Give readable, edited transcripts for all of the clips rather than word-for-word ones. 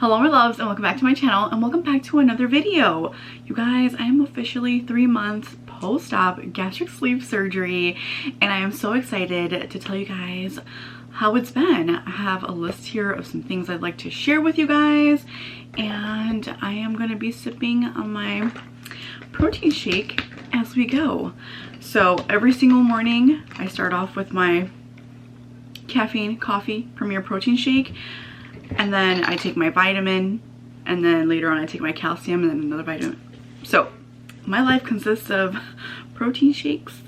Hello my loves and welcome back to my channel and welcome back to another video. You guys, I am officially 3 months post-op gastric sleeve surgery and I am so excited to tell you guys how it's been. I have a list here of some things I'd like to share with you guys, and I am going to be sipping on my protein shake as we go. So every single morning I start off with my caffeine coffee premier protein shake, and then I take my vitamin, and then later on I take my calcium and then another vitamin. So my life consists of protein shakes,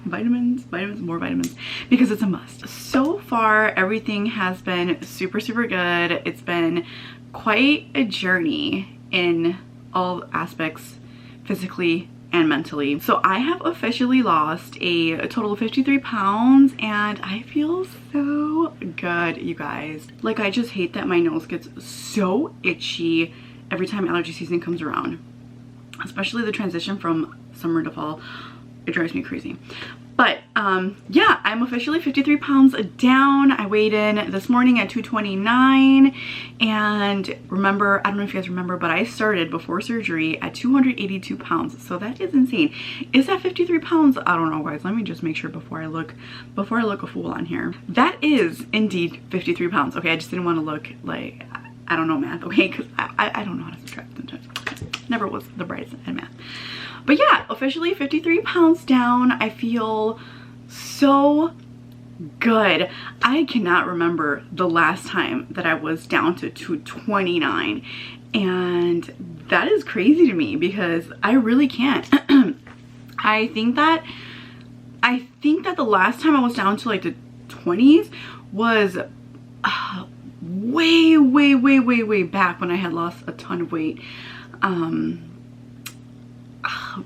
vitamins, more vitamins, because it's a must. So far everything has been super good. It's been quite a journey in all aspects, physically and mentally. So I have officially lost a total of 53 pounds and I feel so good, you guys. Like, I just hate that my nose gets so itchy every time allergy season comes around, especially the transition from summer to fall. It drives me crazy. But yeah, I'm officially 53 pounds down. I weighed in this morning at 229, and remember, I don't know if you guys remember, but I started before surgery at 282 pounds. So that is insane. Is that 53 pounds? I don't know, guys. Let me just make sure before I look a fool on here. That is indeed 53 pounds. Okay, I just didn't want to look like I don't know math, okay? Because I don't know how to subtract sometimes. Never was the brightest at math. But yeah, officially 53 pounds down. I feel so good. I cannot remember the last time that I was down to 229. And that is crazy to me because I really can't. I think that the last time I was down to like the 20s was way back when I had lost a ton of weight.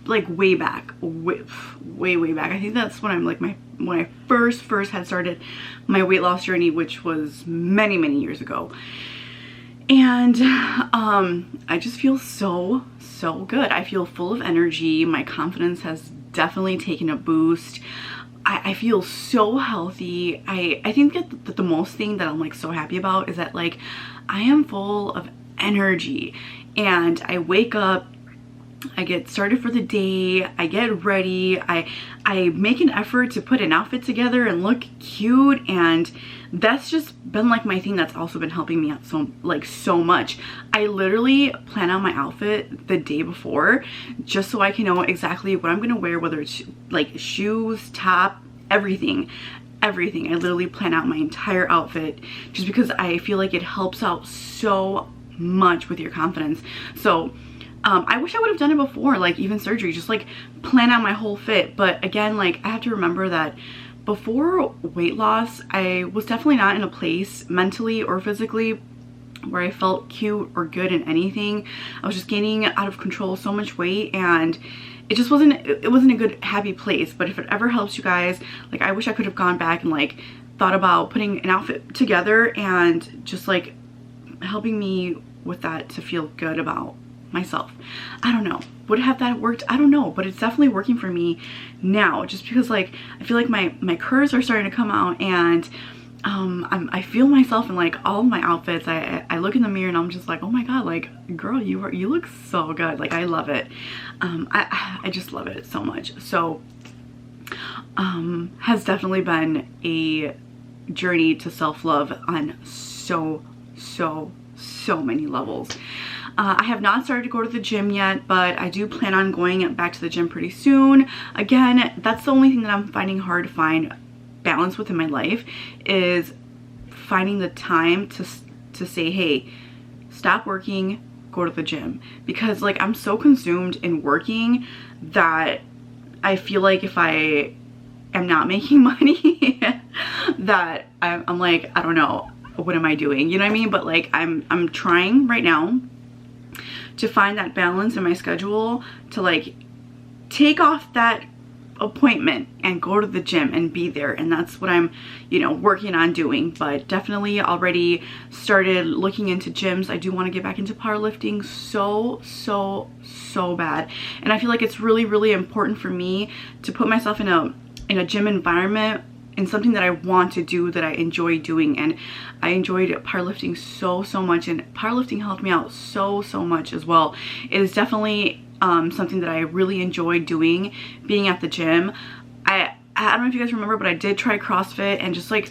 Like way back, way back. I think that's when I'm like when I first had started my weight loss journey, which was many years ago. And I just feel so good. I feel full of energy. My confidence has definitely taken a boost. I feel so healthy. I think that the most thing that I'm like so happy about is that like I am full of energy, and I wake up, I get started for the day, I get ready, I make an effort to put an outfit together and look cute, and that's just been like my thing that's also been helping me out so much. I literally plan out my outfit the day before just so I can know exactly what I'm gonna wear, whether it's like shoes, top, everything. I literally plan out my entire outfit just because I feel like it helps out so much with your confidence. So I wish I would have done it before, like even surgery, just like plan out my whole fit. But again, like I have to remember that before weight loss, I was definitely not in a place mentally or physically where I felt cute or good in anything. I was just gaining out of control so much weight, and it just wasn't a good, happy place. But if it ever helps you guys, like I wish I could have gone back and like thought about putting an outfit together and just like helping me with that to feel good about myself. I don't know. Would have that worked? I don't know, but it's definitely working for me now, just because like I feel like my curves are starting to come out, and I feel myself in like all of my outfits. I look in the mirror and I'm just like, oh my god, like girl, you look so good. Like I love it. I just love it so much. So has definitely been a journey to self-love on so many levels. I have not started to go to the gym yet, but I do plan on going back to the gym pretty soon. Again, that's the only thing that I'm finding hard to find balance with in my life, is finding the time to say, hey, stop working, go to the gym. Because like I'm so consumed in working that I feel like if I am not making money that I'm like, I don't know, what am I doing? You know what I mean? But like I'm trying right now to find that balance in my schedule to like take off that appointment and go to the gym and be there, and that's what I'm, you know, working on doing. But definitely already started looking into gyms. I do want to get back into powerlifting so bad, and I feel like it's really important for me to put myself in a gym environment and something that I want to do, that I enjoy doing. And I enjoyed powerlifting so much, and powerlifting helped me out so much as well. It is definitely something that I really enjoyed doing, being at the gym. I don't know if you guys remember, but I did try CrossFit, and just like,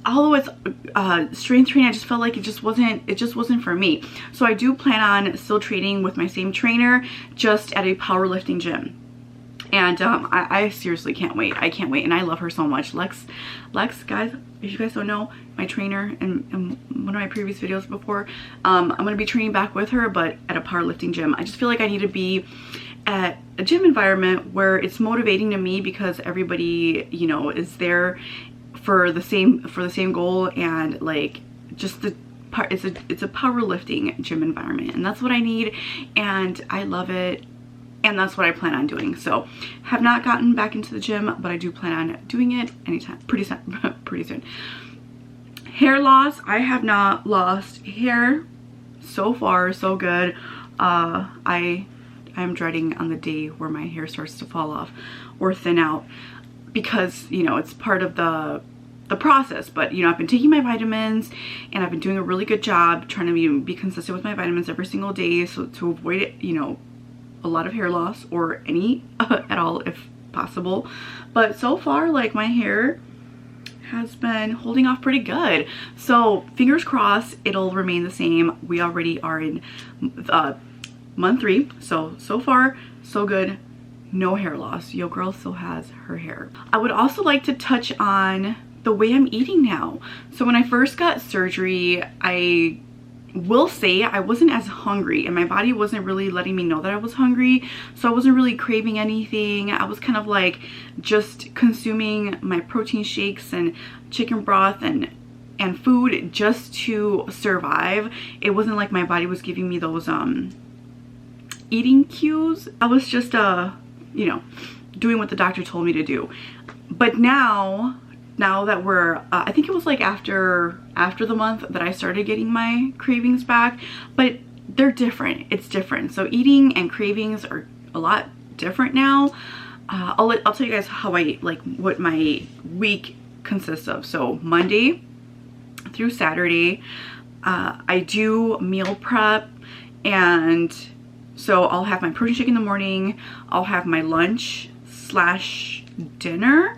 although it's strength training, I just felt like it just wasn't for me. So I do plan on still training with my same trainer, just at a powerlifting gym. And I seriously can't wait. I can't wait, and I love her so much. Lex, guys, if you guys don't know, my trainer in one of my previous videos before, I'm gonna be training back with her, but at a powerlifting gym. I just feel like I need to be at a gym environment where it's motivating to me, because everybody, you know, is there for the same goal, and like, just the part, it's a powerlifting gym environment, and that's what I need, and I love it. And that's what I plan on doing. So, have not gotten back into the gym, but I do plan on doing it anytime, pretty soon. Hair loss, I have not lost hair. So far, so good. I'm dreading on the day where my hair starts to fall off or thin out, because, you know, it's part of the process. But, you know, I've been taking my vitamins, and I've been doing a really good job trying to be consistent with my vitamins every single day, so to avoid it, you know, a lot of hair loss, or any at all if possible. But so far, like, my hair has been holding off pretty good, so fingers crossed it'll remain the same. We already are in month 3, so far so good. No hair loss. Yo girl still has her hair. I would also like to touch on the way I'm eating now. So when I first got surgery, I will say I wasn't as hungry, and my body wasn't really letting me know that I was hungry, so I wasn't really craving anything. I was kind of like just consuming my protein shakes and chicken broth and food just to survive. It wasn't like my body was giving me those eating cues. I was just you know, doing what the doctor told me to do. But now that we're I think it was like after the month that I started getting my cravings back, but they're different. It's different. So eating and cravings are a lot different now. I'll tell you guys how I eat, like what my week consists of. So Monday through Saturday, I do meal prep, and so I'll have my protein shake in the morning, I'll have my lunch / dinner,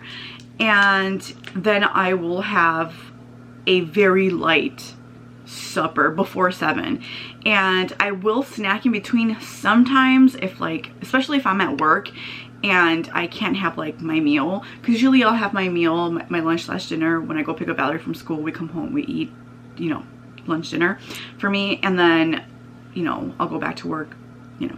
and then I will have a very light supper before 7. And I will snack in between sometimes, if like, especially if I'm at work and I can't have like my meal, because usually I'll have my meal, my lunch / dinner when I go pick up Valerie from school. We come home, we eat, you know, lunch, dinner for me, and then, you know, I'll go back to work, you know.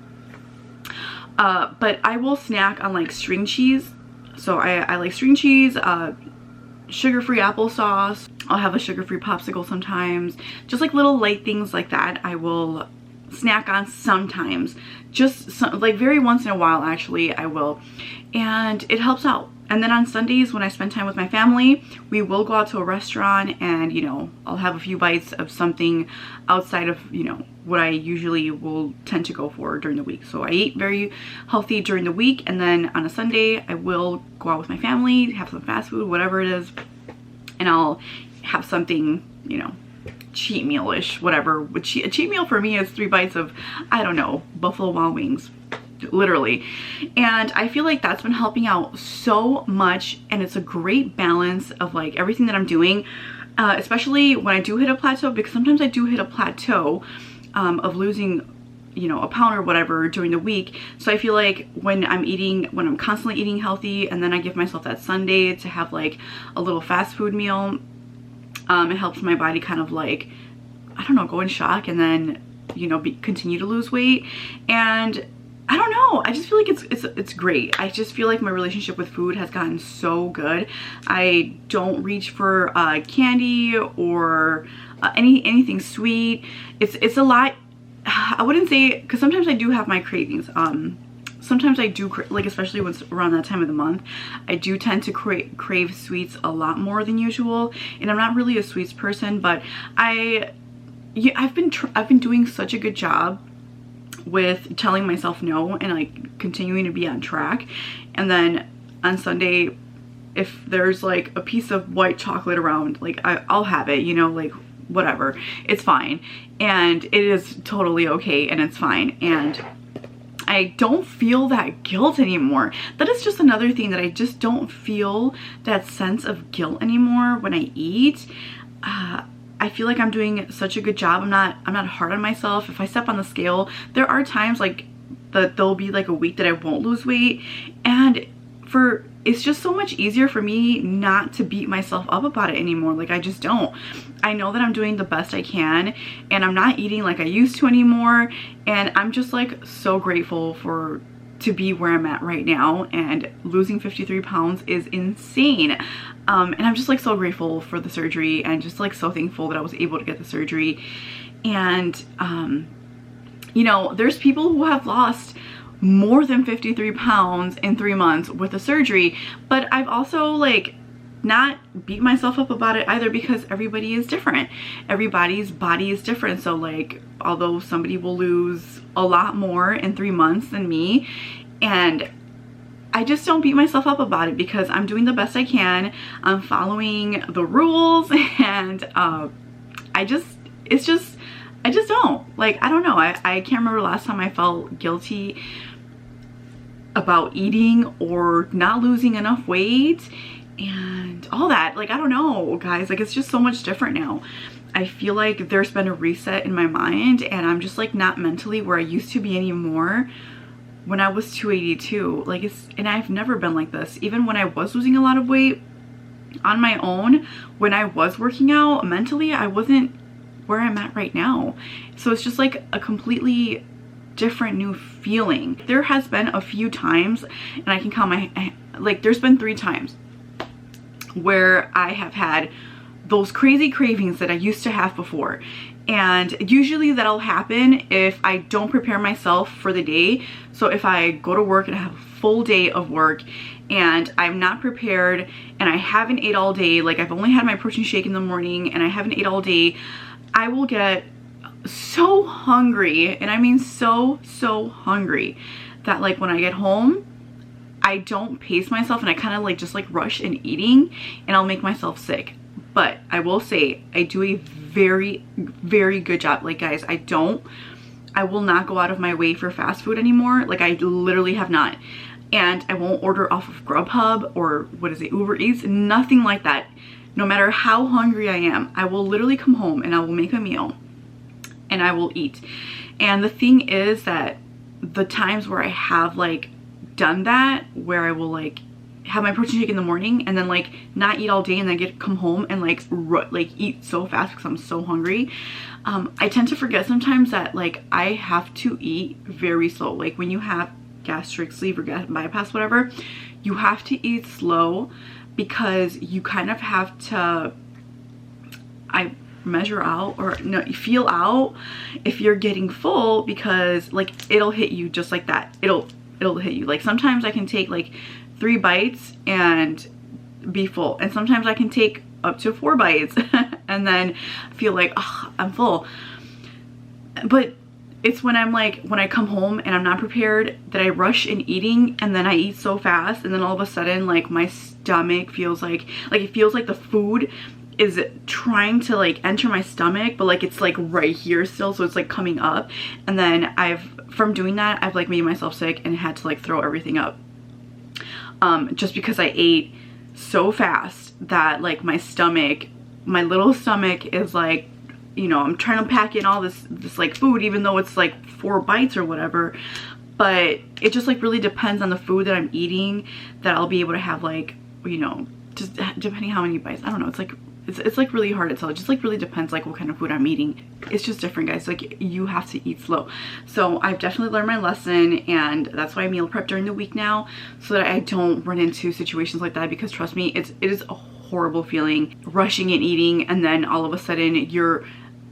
But I will snack on like string cheese. So I like string cheese, sugar-free applesauce. I'll have a sugar-free popsicle sometimes. Just like little light things like that I will snack on sometimes. Just like very once in a while, actually, I will. And it helps out. And then on Sundays, when I spend time with my family, we will go out to a restaurant, and, you know, I'll have a few bites of something outside of, you know, what I usually will tend to go for during the week. So I eat very healthy during the week, and then on a Sunday, I will go out with my family, have some fast food, whatever it is, and I'll have something, you know, cheat meal-ish, whatever. A cheat meal for me is 3 bites of, I don't know, Buffalo Wild Wings. Literally. And I feel like that's been helping out so much, and it's a great balance of like everything that I'm doing, especially when I do hit a plateau, because sometimes I do hit a plateau of losing, you know, a pound or whatever during the week. So I feel like when I'm constantly eating healthy, and then I give myself that Sunday to have like a little fast food meal, it helps my body kind of like, I don't know, go in shock, and then, you know, continue to lose weight. And I don't know, I just feel like it's great. I just feel like my relationship with food has gotten so good. I don't reach for candy or anything sweet. It's a lot. I wouldn't say, because sometimes I do have my cravings. Sometimes I do, like, especially when it's around that time of the month, I do tend to crave sweets a lot more than usual. And I'm not really a sweets person, but I've been doing such a good job with telling myself no, and like continuing to be on track. And then on Sunday, if there's like a piece of white chocolate around, like I'll have it, you know, like whatever, it's fine. And it is totally okay and it's fine. And I don't feel that guilt anymore. That is just another thing, that I just don't feel that sense of guilt anymore when I eat. I feel like I'm doing such a good job. I'm not hard on myself. If I step on the scale, there are times like that there'll be like a week that I won't lose weight, and it's just so much easier for me not to beat myself up about it anymore. Like I just don't. I know that I'm doing the best I can, and I'm not eating like I used to anymore, and I'm just like so grateful to be where I'm at right now. And losing 53 pounds is insane. And I'm just like so grateful for the surgery, and just like so thankful that I was able to get the surgery. And you know, there's people who have lost more than 53 pounds in 3 months with the surgery, but I've also like not beat myself up about it either, because everybody is different. Everybody's body is different. So like, although somebody will lose a lot more in 3 months than me, and I just don't beat myself up about it, because I'm doing the best I can. I'm following the rules, and I just don't, like, I don't know. I can't remember last time I felt guilty about eating or not losing enough weight and all that. Like, I don't know, guys. Like, it's just so much different now. I feel like there's been a reset in my mind, and I'm just like not mentally where I used to be anymore when I was 282. Like, and I've never been like this. Even when I was losing a lot of weight on my own, when I was working out, mentally I wasn't where I'm at right now. So it's just like a completely different new feeling. There has been a few times, and I can count like there's been 3 times where I have had those crazy cravings that I used to have before. And usually that'll happen if I don't prepare myself for the day. So if I go to work and I have a full day of work and I'm not prepared and I haven't ate all day, like I've only had my protein shake in the morning and I haven't ate all day, I will get so hungry, and I mean so hungry, that like when I get home, I don't pace myself and I kind of like just like rush in eating, and I'll make myself sick. But I will say I do a very good job. Like, guys, I will not go out of my way for fast food anymore. Like, I literally have not. And I won't order off of Grubhub or what is it, Uber Eats, nothing like that. No matter how hungry I am, I will literally come home and I will make a meal and I will eat. And the thing is that the times where I have like done that, where I will like have my protein shake in the morning and then like not eat all day and then come home and like eat so fast because I'm so hungry, I tend to forget sometimes that like I have to eat very slow. Like when you have gastric sleeve or bypass, whatever, you have to eat slow, because you kind of have to measure out, or no, you feel out if you're getting full, because like it'll hit you just like that. It'll hit you. Like sometimes I can take like 3 bites and be full, and sometimes I can take up to 4 bites and then feel like, oh, I'm full. But it's when I come home and I'm not prepared that I rush in eating, and then I eat so fast, and then all of a sudden like my stomach feels like it feels like the food is trying to like enter my stomach, but like it's like right here still, so it's like coming up. And then from doing that, I've like made myself sick and had to like throw everything up, just because I ate so fast that like my little stomach is like, you know, I'm trying to pack in all this like food, even though it's like 4 bites or whatever. But it just like really depends on the food that I'm eating, that I'll be able to have, like, you know, just depending how many bites. I don't know, it's like really hard to tell. It just like really depends like what kind of food I'm eating. It's just different, guys. Like, you have to eat slow. So I've definitely learned my lesson, and that's why I meal prep during the week now, so that I don't run into situations like that. Because trust me, it is a horrible feeling rushing and eating, and then all of a sudden you're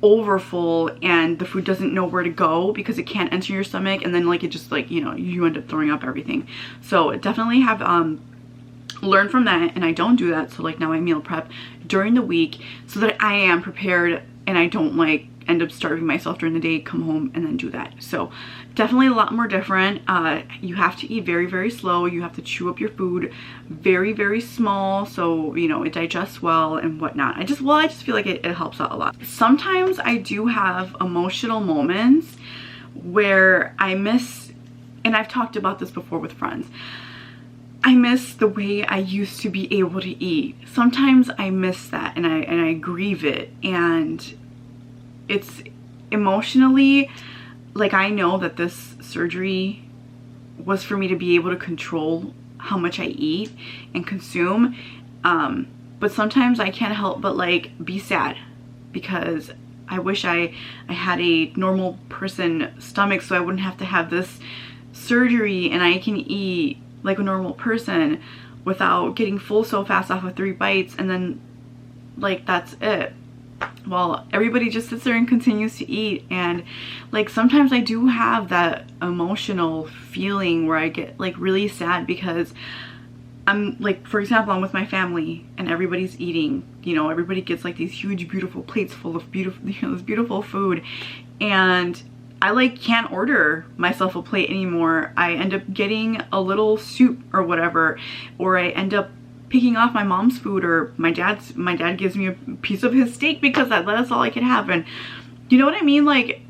over full and the food doesn't know where to go because it can't enter your stomach, and then like it just like, you know, you end up throwing up everything. So definitely have learned from that, and I don't do that. So like now I meal prep during the week so that I am prepared and I don't like end up starving myself during the day, come home and then do that. So definitely a lot more different. You have to eat very, very slow. You have to chew up your food very, very small, so you know it digests well and whatnot. I just feel like it helps out a lot. Sometimes I do have emotional moments where I miss, and I've talked about this before with friends, I miss the way I used to be able to eat. Sometimes I miss that and I grieve it, and it's emotionally, like, I know that this surgery was for me to be able to control how much I eat and consume, but sometimes I can't help but like be sad because I wish I had a normal person stomach so I wouldn't have to have this surgery and I can eat like a normal person without getting full so fast off of 3 bites and then like that's it. Well, everybody just sits there and continues to eat, and like sometimes I do have that emotional feeling where I get like really sad because I'm like, for example, I'm with my family and everybody's eating, you know, everybody gets like these huge beautiful plates full of beautiful, you know, this beautiful food, and I like can't order myself a plate anymore. I end up getting a little soup or whatever, or I end up picking off my mom's food, or my dad gives me a piece of his steak because that's all I can have. And you know what I mean? Like,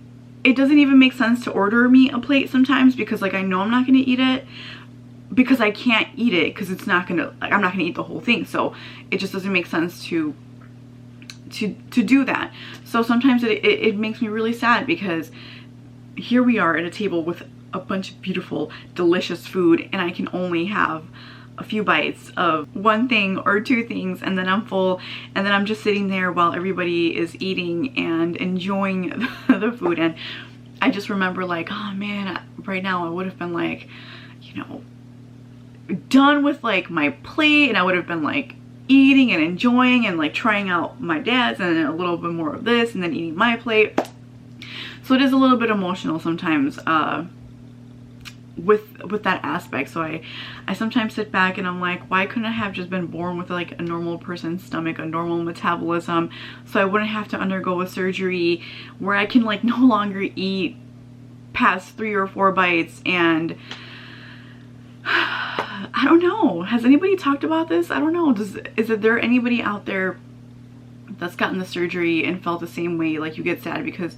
it doesn't even make sense to order me a plate sometimes because like I know I'm not gonna eat it because I can't eat it because it's not gonna, like, I'm not gonna eat the whole thing. So it just doesn't make sense to do that. So sometimes it makes me really sad because here we are at a table with a bunch of beautiful, delicious food, and I can only have a few bites of one thing or 2 things, and then I'm full, and then I'm just sitting there while everybody is eating and enjoying the food. And I just remember like, oh man, right now I would have been like, you know, done with like my plate, and I would have been like eating and enjoying and like trying out my dad's and then a little bit more of this and then eating my plate. So it is a little bit emotional sometimes with that aspect. So I sometimes sit back and I'm like, why couldn't I have just been born with like a normal person's stomach, a normal metabolism, so I wouldn't have to undergo a surgery where I can like no longer eat past 3 or 4 bites. And I don't know, has anybody talked about this? I don't know, is there anybody out there that's gotten the surgery and felt the same way? Like, you get sad because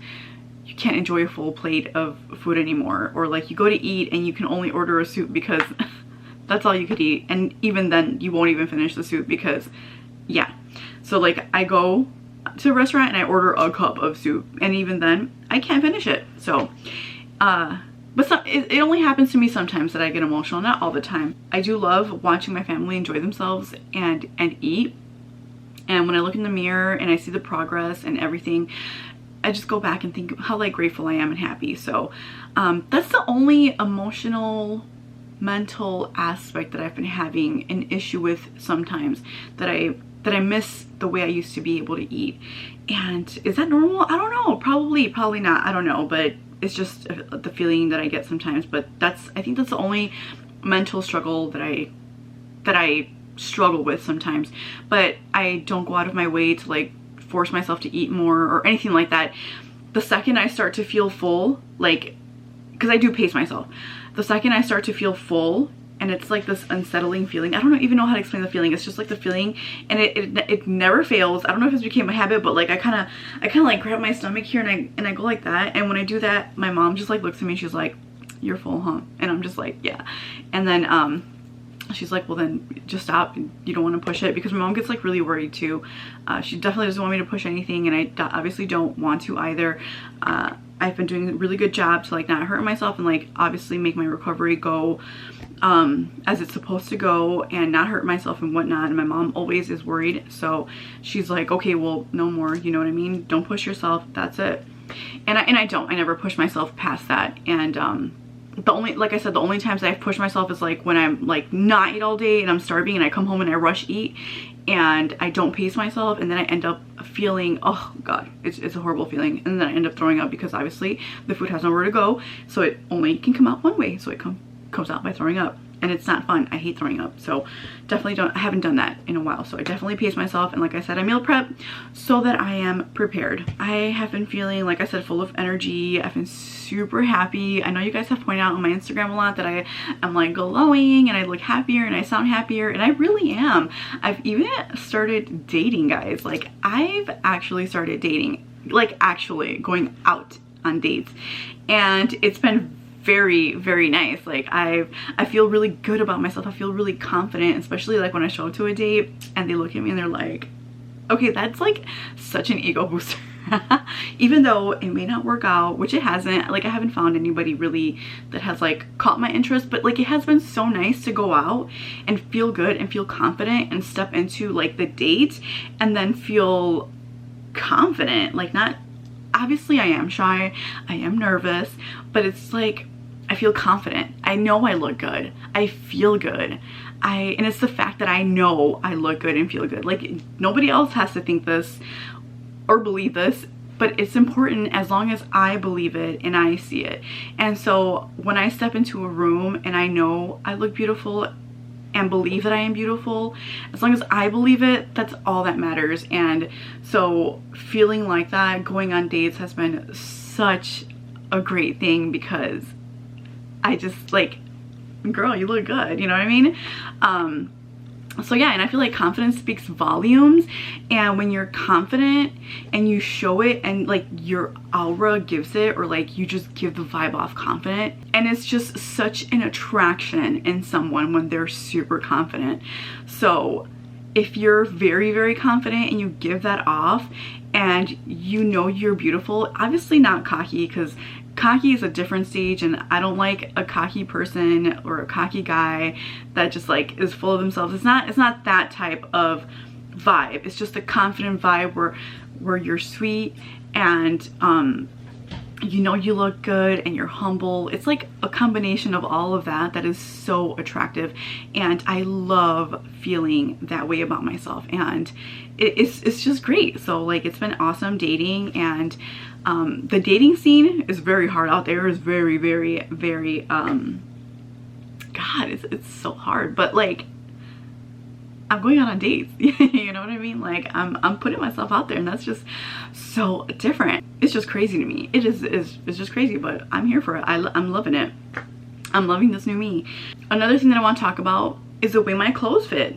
you can't enjoy a full plate of food anymore, or like you go to eat and you can only order a soup because that's all you could eat, and even then you won't even finish the soup because yeah. So like I go to a restaurant and I order a cup of soup, and even then I can't finish it. So but it only happens to me sometimes that I get emotional, not all the time. I do love watching my family enjoy themselves and eat, and when I look in the mirror and I see the progress and everything, I just go back and think how like grateful I am and happy. So that's the only emotional, mental aspect that I've been having an issue with sometimes, that I miss the way I used to be able to eat. And is that normal? I don't know. Probably not. I don't know, but it's just the feeling that I get sometimes. But I think that's the only mental struggle that I struggle with sometimes. But I don't go out of my way to like force myself to eat more or anything like that. The second I start to feel full, like, because I do pace myself, the second I start to feel full, and it's like this unsettling feeling, I don't even know how to explain the feeling, it's just like the feeling, and it never fails. I don't know if it's became a habit, but like I kind of like grab my stomach here and I go like that, and when I do that, my mom just like looks at me and she's like, "You're full, huh?" And I'm just like, "Yeah." And then she's like, "Well then just stop, you don't want to push it," because my mom gets like really worried too. She definitely doesn't want me to push anything, and I obviously don't want to either. I've been doing a really good job to like not hurt myself and like obviously make my recovery go as it's supposed to go and not hurt myself and whatnot, and my mom always is worried, so she's like, "Okay, well, no more, you know what I mean? Don't push yourself, that's it." And I never push myself past that. And the only, like I said, the only times I've pushed myself is like when I'm like not eat all day and I'm starving and I come home and I rush eat and I don't pace myself, and then I end up feeling, oh god, it's a horrible feeling, and then I end up throwing up because obviously the food has nowhere to go, so it only can come out one way, so it comes out by throwing up. and it's not fun. I hate throwing up. So definitely I haven't done that in a while. So I definitely pace myself, and like I said, I meal prep so that I am prepared. I have been feeling, like I said, full of energy. I've been super happy. I know you guys have pointed out on my Instagram a lot that I am like glowing and I look happier and I sound happier, and I really am. I've even started dating, guys. Like, I've actually started dating, like actually going out on dates, and it's been very, very nice. Like, I feel really good about myself. I feel really confident, especially like when I show up to a date and they look at me and they're like, okay, that's like such an ego booster. Even though it may not work out, which it hasn't. Like, I haven't found anybody really that has like caught my interest, but like, it has been so nice to go out and feel good and feel confident and step into like the date and then feel confident. Like, not, obviously I am shy, I am nervous, but it's like I feel confident. I know I look good. I feel good. And it's the fact that I know I look good and feel good. Like, nobody else has to think this or believe this, but it's important as long as I believe it and I see it. And so when I step into a room and I know I look beautiful and believe that I am beautiful, as long as I believe it, that's all that matters. And so feeling like that, going on dates, has been such a great thing, because I just like, girl, you look good, you know what I mean? So yeah, and I feel like confidence speaks volumes, and when you're confident and you show it and like your aura gives it, or like you just give the vibe off confident, and it's just such an attraction in someone when they're super confident. So if you're very, very confident and you give that off and you know you're beautiful, obviously not cocky, because cocky is a different stage, and I don't like a cocky person or a cocky guy that just like is full of themselves. It's not that type of vibe. It's just a confident vibe where you're sweet and you know you look good and you're humble. It's like a combination of all of that that is so attractive, and I love feeling that way about myself, and it's just great. So like, it's been awesome dating, and the dating scene is very hard out there. It's very, very, very God, it's so hard, but like, I'm going out on dates. You know what I mean? Like, I'm putting myself out there, and that's just so different. It's just crazy to me. It's just crazy, but I'm here for it. I'm loving it. I'm loving this new me. Another thing that I want to talk about is the way my clothes fit.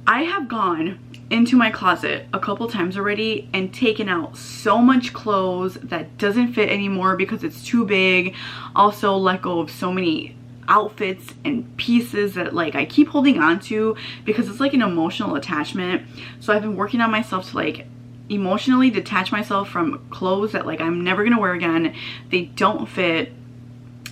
I have gone into my closet a couple times already and taken out so much clothes that doesn't fit anymore because it's too big. Also let go of so many outfits and pieces that like I keep holding on to because it's like an emotional attachment. So I've been working on myself to like emotionally detach myself from clothes that like I'm never gonna wear again. They don't fit,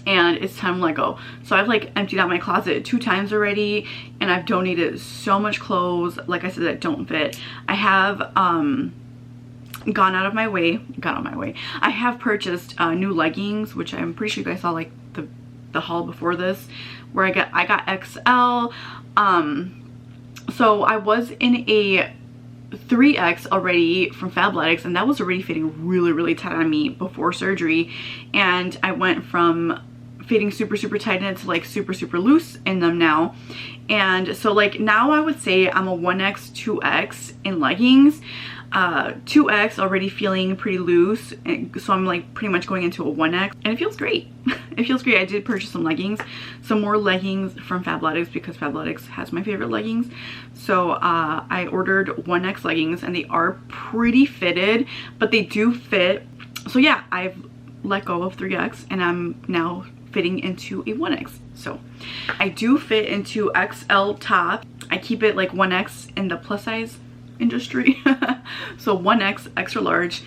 and it's time to let go. So I've like emptied out my closet 2 times already, and I've donated so much clothes, like I said, that don't fit. I have gone out of my way. I have purchased new leggings, which I'm pretty sure you guys saw like the haul before this, where I got XL. So I was in a 3X already from Fabletics, and that was already fitting really, really tight on me before surgery, and I went from fitting super, super tight in it to like super, super loose in them now. And so like now I would say I'm a 1X, 2X in leggings. 2X already feeling pretty loose, and so I'm like pretty much going into a 1X, and it feels great. It feels great. I did purchase some leggings, some more leggings from Fabletics, because Fabletics has my favorite leggings. So I ordered 1X leggings, and they are pretty fitted, but they do fit. So yeah, I've let go of 3X, and I'm now fitting into a 1X. So I do fit into XL top. I keep it like 1X in the plus size industry. So 1X extra large,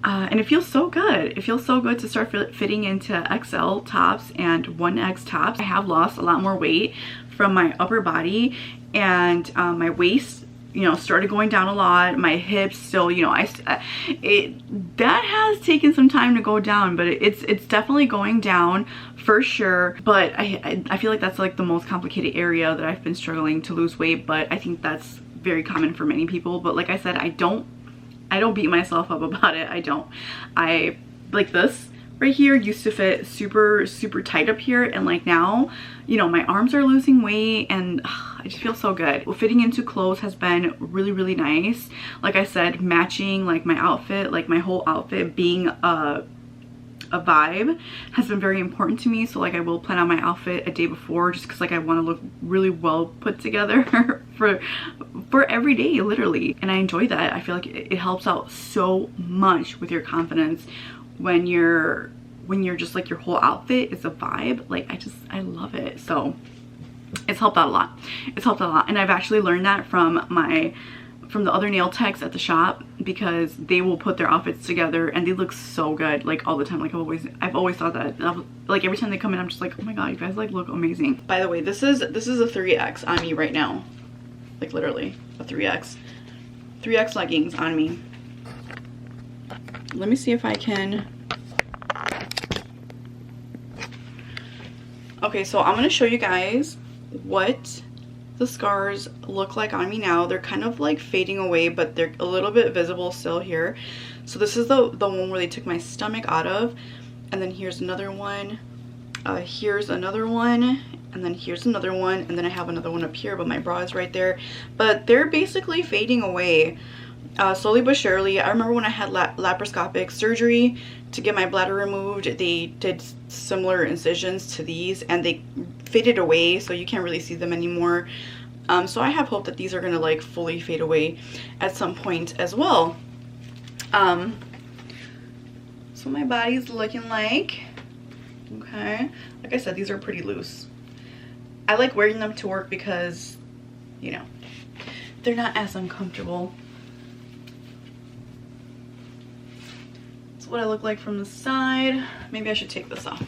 and it feels so good. It feels so good to start fitting into XL tops and 1X tops. I have lost a lot more weight from my upper body, and my waist, you know, started going down a lot. My hips still, you know, that has taken some time to go down, but it's definitely going down for sure. But I feel like that's like the most complicated area that I've been struggling to lose weight, but I think that's very common for many people. But like I said, I don't beat myself up about it. I like this right here used to fit super tight up here, and like now, you know, my arms are losing weight and I just feel so good. Well, fitting into clothes has been really nice. Like I said, matching like my outfit, like my whole outfit being a vibe has been very important to me. So like I will plan out my outfit a day before, just because like I want to look really well put together for every day, literally. And I enjoy that. I feel like it helps out so much with your confidence when you're just like your whole outfit is a vibe. Like I love it. So it's helped out a lot. It's helped out a lot. And I've actually learned that from the other nail techs at the shop, because they will put their outfits together and they look so good like all the time. Like I've always thought that. Like every time they come in, I'm just like, oh my god, you guys like look amazing. By the way, this is a 3X on me right now. Like literally a 3X leggings on me. Let me see if I can. Okay, so I'm gonna show you guys what the scars look like on me now. They're kind of like fading away, but they're a little bit visible still here. So this is the one where they took my stomach out of, and then here's another one, here's another one, and then here's another one, and then I have another one up here, but my bra is right there. But they're basically fading away slowly but surely. I remember when I had laparoscopic surgery to get my bladder removed, they did similar incisions to these and they faded away, so you can't really see them anymore. So I have hope that these are gonna like fully fade away at some point as well. So my body's looking like, okay, like I said, these are pretty loose. I like wearing them to work because, you know, they're not as uncomfortable. That's what I look like from the side. Maybe I should take this off.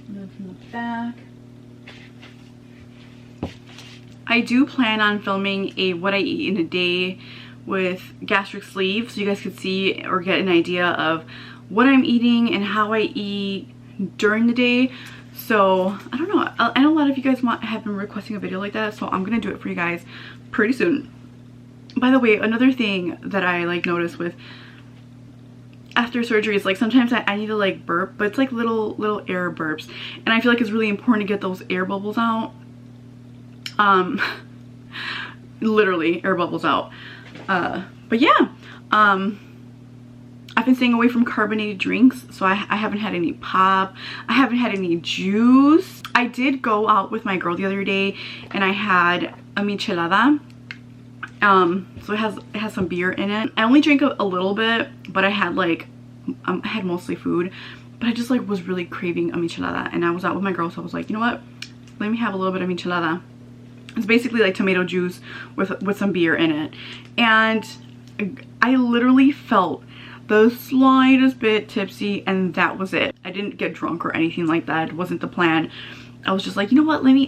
And then from the back. I do plan on filming a what I eat in a day with Gastric Sleeve, so you guys could see or get an idea of what I'm eating and how I eat during the day. So I don't know, I know a lot of you guys have been requesting a video like that, so I'm gonna do it for you guys pretty soon. By the way, another thing that I like notice with after surgery is like sometimes I need to like burp, but it's like little air burps, and I feel like it's really important to get those air bubbles out. Literally air bubbles out. But yeah, I've been staying away from carbonated drinks, so I haven't had any pop, I haven't had any juice. I did go out with my girl the other day and I had a michelada. So it has some beer in it. I only drank a little bit, but I had like I had mostly food, but I just like was really craving a michelada, and I was out with my girl, so I was like, you know what, let me have a little bit of michelada. It's basically like tomato juice with some beer in it, and I literally felt the slightest bit tipsy, and that was it. I didn't get drunk or anything like that. It wasn't the plan. I was just like, you know what, let me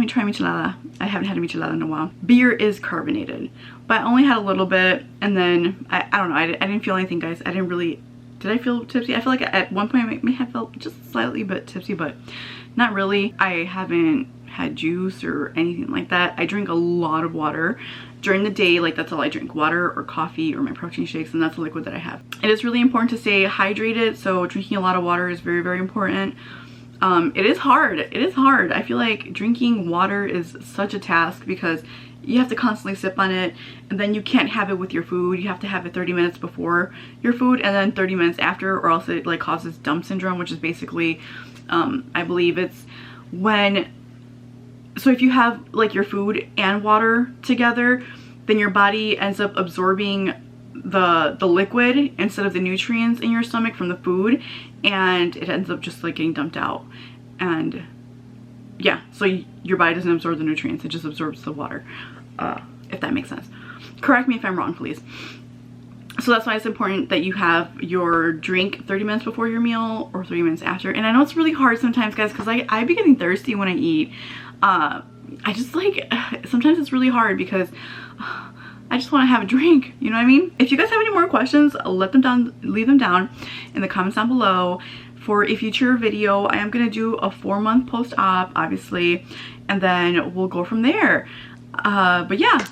try michelada. I haven't had a michelada in a while. Beer is carbonated, but I only had a little bit, and then I don't know, I didn't feel anything, guys. I didn't really, did I feel tipsy? I feel like at one point I may have felt just slightly bit tipsy, but not really. I haven't had juice or anything like that. I drink a lot of water during the day. Like that's all I drink, water or coffee or my protein shakes, and that's the liquid that I have. It is really important to stay hydrated, so drinking a lot of water is very important. It is hard. It is hard. I feel like drinking water is such a task because you have to constantly sip on it, and then you can't have it with your food. You have to have it 30 minutes before your food and then 30 minutes after, or else it like causes dump syndrome, which is basically I believe it's when, so if you have like your food and water together, then your body ends up absorbing the liquid instead of the nutrients in your stomach from the food, and it ends up just like getting dumped out. And yeah, so your body doesn't absorb the nutrients, it just absorbs the water, if that makes sense. Correct me if I'm wrong, please. So that's why it's important that you have your drink 30 minutes before your meal or 30 minutes after. And I know it's really hard sometimes, guys, because I be getting thirsty when I eat. I just like, sometimes it's really hard because I just want to have a drink, you know what I mean? If you guys have any more questions, leave them down in the comments down below. for a future video. I am gonna do a 4-month post-op, obviously, and then we'll go from there. But yeah,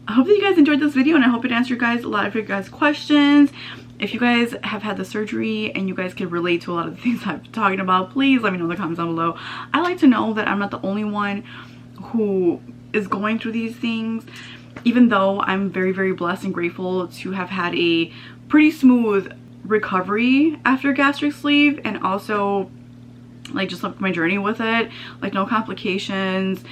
I hope that you guys enjoyed this video, and I hope it answered a lot of your guys' questions. If you guys have had the surgery and you guys can relate to a lot of the things I'm talking about, please let me know in the comments down below. I like to know that I'm not the only one who is going through these things, even though I'm very, very blessed and grateful to have had a pretty smooth recovery after gastric sleeve, and also like just like my journey with it, like no complications.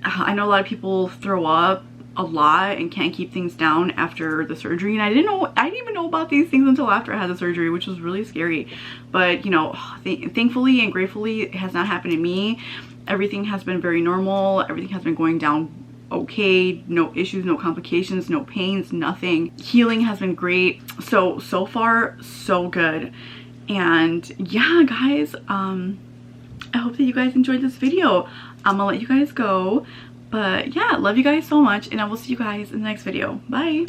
I know a lot of people throw up a lot and can't keep things down after the surgery, and I didn't even know about these things until after I had the surgery, which was really scary. But you know, thankfully and gratefully it has not happened to me. Everything has been very normal. Everything has been going down okay. No issues, no complications, no pains, nothing. Healing has been great. So far so good. And yeah, guys, I hope that you guys enjoyed this video. I'm gonna let you guys go, but yeah, love you guys so much, and I will see you guys in the next video. Bye.